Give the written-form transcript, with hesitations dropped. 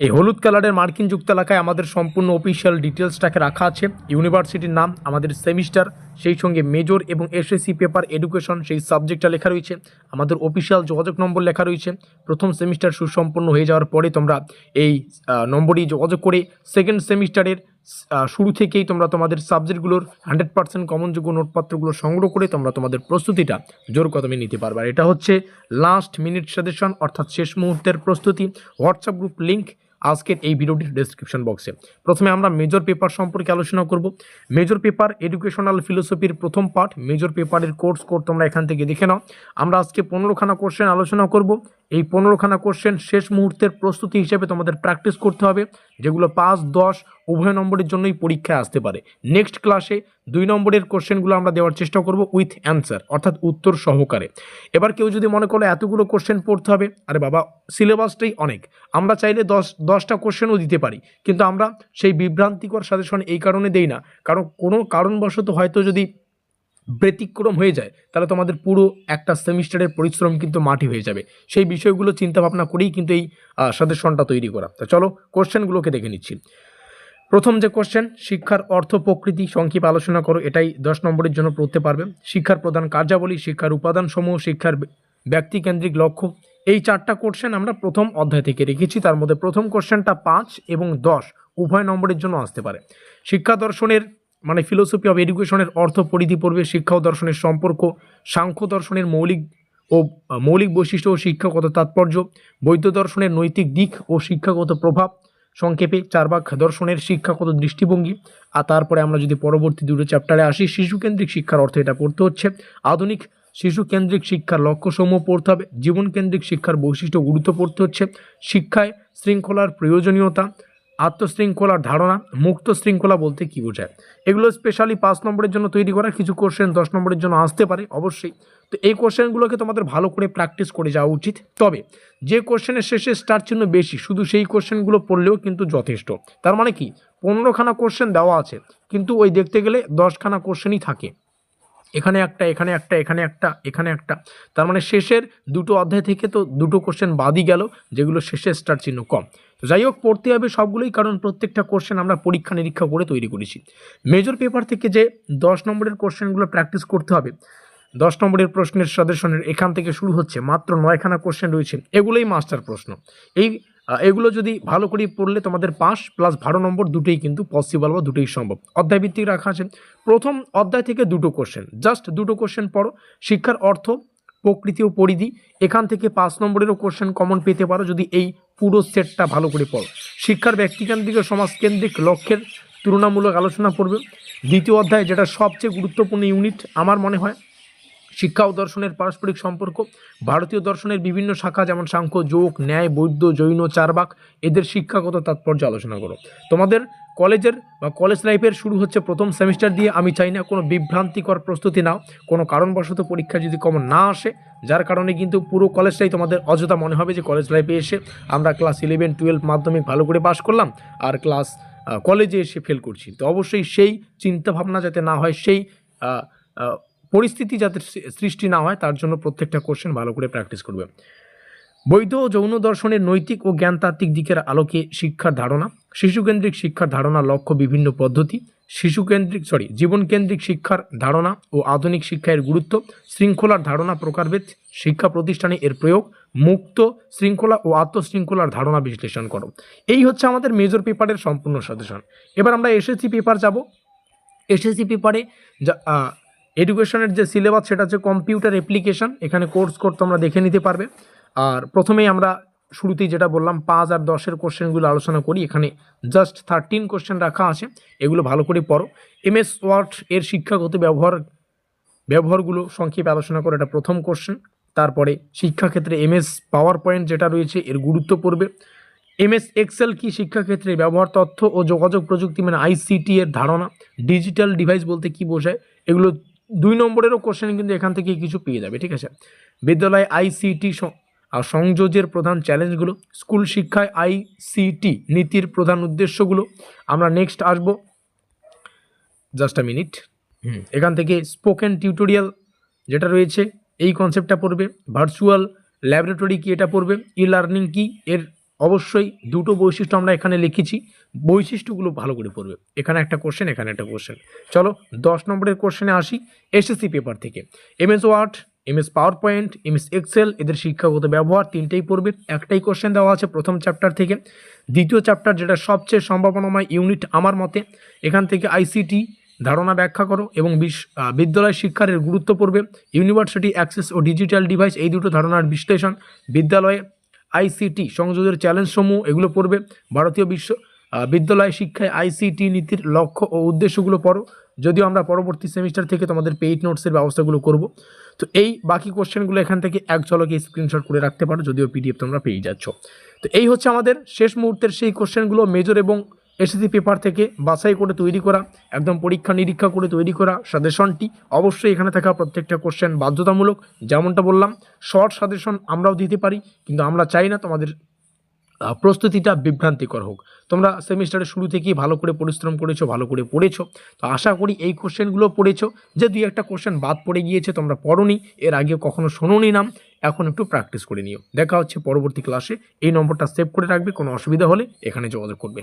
এই হলুদ কালারের মার্কিন যুক্ত এলাকায় আমাদের সম্পূর্ণ অফিসিয়াল ডিটেলসটাকে রাখা আছে। ইউনিভার্সিটির নাম, আমাদের সেমিস্টার, সেই সঙ্গে মেজর এবং এসএসসি পেপার এডুকেশন সেই সাবজেক্টটা লেখা রয়েছে। আমাদের অফিসিয়াল যোগাযোগ নম্বর লেখা রয়েছে। প্রথম সেমিস্টার সুসম্পন্ন হয়ে যাওয়ার পরে তোমরা এই নম্বরই যোগাযোগ করে সেকেন্ড সেমিস্টারের শুরু থেকেই তোমরা তোমাদের সাবজেক্টগুলোর 100% কমনযোগ্য নোটপত্রগুলো সংগ্রহ করে তোমরা তোমাদের প্রস্তুতিটা জোর কদমে নিতে পারবে। আর এটা হচ্ছে লাস্ট মিনিট সাজেশন, অর্থাৎ শেষ মুহূর্তের প্রস্তুতি। হোয়াটসঅ্যাপ গ্রুপ লিঙ্ক আজকের এই ভিডিওটির ডেসক্রিপশন বক্সে। প্রথমে আমরা মেজর পেপার সম্পর্কে আলোচনা করব। মেজর পেপার এডুকেশনাল ফিলোসফির প্রথম পার্ট, মেজর পেপারের কোর্স কোড তোমরা এখান থেকে দেখে নাও। আমরা আজকে 15খানা কোশ্চেন আলোচনা করব। এই 15খানা কোশ্চেন শেষ মুহূর্তের প্রস্তুতি হিসেবে তোমাদের প্র্যাকটিস করতে হবে, যেগুলো 5, 10 উভয় নম্বরের জন্যই পরীক্ষায় আসতে পারে। নেক্সট ক্লাসে 2 নম্বরের কোশ্চেনগুলো আমরা দেওয়ার চেষ্টা করব উইথ অ্যান্সার, অর্থাৎ উত্তর সহকারে। এবার কেউ যদি মনে করো এতগুলো কোশ্চেন পড়তে হবে, আরে বাবা সিলেবাসটাই অনেক, আমরা চাইলে 10টা কোশ্চেনও দিতে পারি, কিন্তু আমরা সেই বিভ্রান্তিকর সাজেশন এই কারণে দেই না, কারণ কোনো কারণবশত হয়তো যদি ব্যতিক্রম হয়ে যায় তাহলে তোমাদের পুরো একটা সেমিস্টারের পরিশ্রম কিন্তু মাটি হয়ে যাবে। সেই বিষয়গুলো চিন্তা ভাবনা করেই কিন্তু এই সাজেশনটা তৈরি করা। তো চলো কোশ্চেনগুলোকে দেখে নিচ্ছি। প্রথম যে কোশ্চেন, শিক্ষার অর্থ প্রকৃতি সংক্ষেপে আলোচনা করো। এটাই 10 নম্বরের জন্য পড়তে পারবে। শিক্ষার প্রধান কার্যাবলী, শিক্ষার উপাদানসমূহ, শিক্ষার ব্যক্তিকেন্দ্রিক লক্ষ্য। এই 4টা কোশ্চেন আমরা প্রথম অধ্যায় থেকে রেখেছি। তার মধ্যে প্রথম কোশ্চেনটা 5 এবং 10 উভয় নম্বরের জন্য আসতে পারে। শিক্ষা দর্শনের মানে ফিলোসফি অফ এডুকেশনের অর্থ পরিধি পড়বে, শিক্ষা ও দর্শনের সম্পর্ক, সাংখ্য দর্শনের মৌলিক বৈশিষ্ট্য ও শিক্ষাগত তাৎপর্য, বৌদ্ধ দর্শনের নৈতিক দিক ও শিক্ষাগত প্রভাব, সংক্ষেপে চারবাক দর্শনের শিক্ষাগত দৃষ্টিভঙ্গি। আর তারপরে আমরা যদি পরবর্তী দুটো চ্যাপ্টারে আসি, শিশুকেন্দ্রিক শিক্ষার অর্থ এটা পড়তে হচ্ছে। আধুনিক শিশুকেন্দ্রিক শিক্ষার লক্ষ্যসমূহ পড়তে হবে। জীবনকেন্দ্রিক শিক্ষার বৈশিষ্ট্য গুরুত্ব পড়তে হচ্ছে। শিক্ষায় শৃঙ্খলার প্রয়োজনীয়তা, আত্মশৃঙ্খলার ধারণা, মুক্ত শৃঙ্খলা বলতে কী বোঝায়। এগুলো স্পেশালি 5 নম্বরের জন্য তৈরি করা। কিছু কোশ্চেন 10 নম্বরের জন্য আসতে পারে অবশ্যই। তো এই কোশ্চেনগুলোকে তোমাদের ভালো করে প্র্যাকটিস করে যাওয়া উচিত। তবে যে কোশ্চেনের শেষে স্টার চিহ্ন বেশি, শুধু সেই কোশ্চেনগুলো পড়লেও কিন্তু যথেষ্ট। তার মানে কি 15খানা কোশ্চেন দেওয়া আছে, কিন্তু ওই দেখতে গেলে 10খানা কোশ্চেনই থাকে, এখানে একটা, এখানে একটা, এখানে একটা, এখানে একটা। তার মানে শেষের দুটো অধ্যায় থেকে তো দুটো কোশ্চেন বাদই গেল, যেগুলো শেষে স্টার চিহ্ন কম। তো যাই হোক, পড়তে হবে সবগুলোই, কারণ প্রত্যেকটা কোশ্চেন আমরা পরীক্ষা নিরীক্ষা করে তৈরি করেছি। মেজর পেপার থেকে যে 10 নম্বরের কোশ্চেনগুলো প্র্যাকটিস করতে হবে, 10 নম্বরের প্রশ্নের সাজেশনের এখান থেকে শুরু হচ্ছে। মাত্র 9খানা কোশ্চেন রয়েছে, এগুলোই মাস্টার প্রশ্ন। এগুলো যদি ভালো করে পড়লে তোমাদের 5 প্লাস 12 নম্বর দুটোই কিন্তু পসিবল বা দুটোই সম্ভব। অধ্যায় ভিত্তিক রাখা আছে। প্রথম অধ্যায় থেকে দুটো কোশ্চেন, জাস্ট দুটো কোশ্চেন পড়ো। শিক্ষার অর্থ, প্রকৃতি ও পরিধি, এখান থেকে 5 নম্বরেরও কোশ্চেন কমন পেতে পারো যদি এই পুরো সেটটা ভালো করে পড়ো। শিক্ষার ব্যক্তিকেন্দ্রিক ও সমাজকেন্দ্রিক লক্ষ্যের তুলনামূলক আলোচনা করবে। দ্বিতীয় অধ্যায়, যেটা সবচেয়ে গুরুত্বপূর্ণ ইউনিট আমার মনে হয়, শিক্ষা ও দর্শনের পারস্পরিক সম্পর্ক। ভারতীয় দর্শনের বিভিন্ন শাখা যেমন সাংখ্য, যোগ, ন্যায়, বৌদ্ধ, জৈন, চারবাক, এদের শিক্ষাগত তাৎপর্য আলোচনা করো। তোমাদের কলেজের বা কলেজ লাইফের শুরু হচ্ছে প্রথম সেমিস্টার দিয়ে। আমি চাই না কোনো বিভ্রান্তিকর প্রস্তুতি নাও, কোনো কারণবশত পরীক্ষা যদি কমন না আসে, যার কারণে কিন্তু পুরো কলেজটাই তোমাদের অযথা মনে হবে যে কলেজ লাইফে এসে আমরা ক্লাস 11, 12 মাধ্যমিক ভালো করে পাশ করলাম আর কলেজে এসে ফেল করছি। তো অবশ্যই সেই চিন্তাভাবনা যাতে না হয়, সেই পরিস্থিতি যাতে সৃষ্টি না হয়, তার জন্য প্রত্যেকটা কোশ্চেন ভালো করে প্র্যাকটিস করবে। বৈধ ও যৌন দর্শনের নৈতিক ও জ্ঞানতাত্ত্বিক দিকের আলোকে শিক্ষার ধারণা, শিশুকেন্দ্রিক শিক্ষার ধারণা, লক্ষ্য, বিভিন্ন পদ্ধতি, জীবনকেন্দ্রিক শিক্ষার ধারণা ও আধুনিক শিক্ষার গুরুত্ব, শৃঙ্খলার ধারণা, প্রকারভেদ, শিক্ষা প্রতিষ্ঠানে এর প্রয়োগ, মুক্ত শৃঙ্খলা ও আত্মশৃঙ্খলার ধারণা বিশ্লেষণ করো। এই হচ্ছে আমাদের মেজর পেপারের সম্পূর্ণ সাজেশন। এবার আমরা এসএসসি পেপার যাব। এসএসসি পেপারে যা এডুকেশনের যে সিলেবাস, সেটা হচ্ছে কম্পিউটার অ্যাপ্লিকেশন। এখানে কোর্স কোড তোমরা দেখে নিতে পারবে। আর প্রথমেই আমরা শুরুতেই যেটা বললাম 5 আর 10-এর কোশ্চেনগুলো আলোচনা করি। এখানে জাস্ট 13 কোশ্চেন রাখা আছে, এগুলো ভালো করে পড়ো। এমএস ওয়ার্ড এর শিক্ষাগত ব্যবহারগুলো সংক্ষেপে আলোচনা করে, এটা প্রথম কোশ্চেন। তারপরে শিক্ষাক্ষেত্রে এমএস পাওয়ার পয়েন্ট যেটা রয়েছে এর গুরুত্ব পড়বে। এমএস এক্সেল কি শিক্ষাক্ষেত্রে ব্যবহার, তথ্য ও যোগাযোগ প্রযুক্তি মানে আইসিটি এর ধারণা, ডিজিটাল ডিভাইস বলতে কি বোঝায়, এগুলো 2 নম্বরেরও কোশ্চেন কিন্তু এখান থেকে কিছু পেয়ে যাবে, ঠিক আছে। বিদ্যালয়ে আইসিটি সংযোগের প্রধান চ্যালেঞ্জগুলো, স্কুল শিক্ষায় আইসিটি নীতির প্রধান উদ্দেশ্যগুলো। আমরা নেক্সট আসবো, জাস্ট আ মিনিট। এখান থেকে স্পোকেন টিউটোরিয়াল যেটা রয়েছে এই কনসেপ্টটা পড়বে। ভার্চুয়াল ল্যাবরেটরি কি, এটা পড়বে। ই লার্নিং কি, এর অবশ্যই দুটো বৈশিষ্ট্য আমরা এখানে লিখেছি, বৈশিষ্ট্যগুলো ভালো করে পড়বে। এখানে একটা কোশ্চেন, এখানে একটা কোশ্চেন। চলো 10 নম্বরের কোশ্চেনে আসি, এসএসসি পেপার থেকে। MS Word, MS PowerPoint, MS Excel, এদের শিক্ষাগত ব্যবহার তিনটেই পড়বে। একটাই কোশ্চেন দেওয়া আছে প্রথম চ্যাপ্টার থেকে। দ্বিতীয় চ্যাপ্টার যেটা সবচেয়ে সম্ভাবনাময় ইউনিট আমার মতে, এখান থেকে আইসিটি ধারণা ব্যাখ্যা করো এবং বিদ্যালয় শিক্ষার এর গুরুত্ব পড়বে। ইউনিভার্সিটি অ্যাক্সেস ও ডিজিটাল ডিভাইস, এই দুটো ধারণার বিশ্লেষণ। বিদ্যালয়ে আইসিটি সংযোগের চ্যালেঞ্জসমূহ, এগুলো পড়বে। ভারতীয় বিদ্যালয় শিক্ষায় আইসিটি নীতির লক্ষ্য ও উদ্দেশ্যগুলো পড়ো। যদিও আমরা পরবর্তী সেমিস্টার থেকে তোমাদের পেইড নোটসের ব্যবস্থাগুলো করব। তো এই বাকি কোশ্চেনগুলো এখান থেকে এক ঝলকে স্ক্রিনশট করে রাখতে পারো, যদিও পিডিএফ তোমরা পেয়ে যাচ্ছ। তো এই হচ্ছে আমাদের শেষ মুহূর্তের সেই কোশ্চেনগুলো, মেজর এবং এসএসসি পেপার থেকে বাছাই করে তৈরি করা, একদম পরীক্ষা নিরীক্ষা করে তৈরি করা সাজেশনটি। অবশ্যই এখানে থাকা প্রত্যেকটা কোশ্চেন বাধ্যতামূলক। যেমনটা বললাম, শর্ট সাজেশন আমরাও দিতে পারি, কিন্তু আমরা চাই না তোমাদের প্রস্তুতিটা বিভ্রান্তিকর হোক। তোমরা সেমিস্টারের শুরু থেকেই ভালো করে পরিশ্রম করেছো, ভালো করে পড়েছো। তো আশা করি এই কোশ্চেনগুলো পড়েছো। যে দুই একটা কোশ্চেন বাদ পড়ে গিয়েছে, তোমরা পড়োনি, এর আগে কখনো শোনোনি নাম, এখন একটু প্র্যাকটিস করে নিও। দেখা হচ্ছে পরবর্তী ক্লাসে। এই নম্বরটা সেভ করে রাখবে, কোনো অসুবিধা হলে এখানে যোগাযোগ করবে।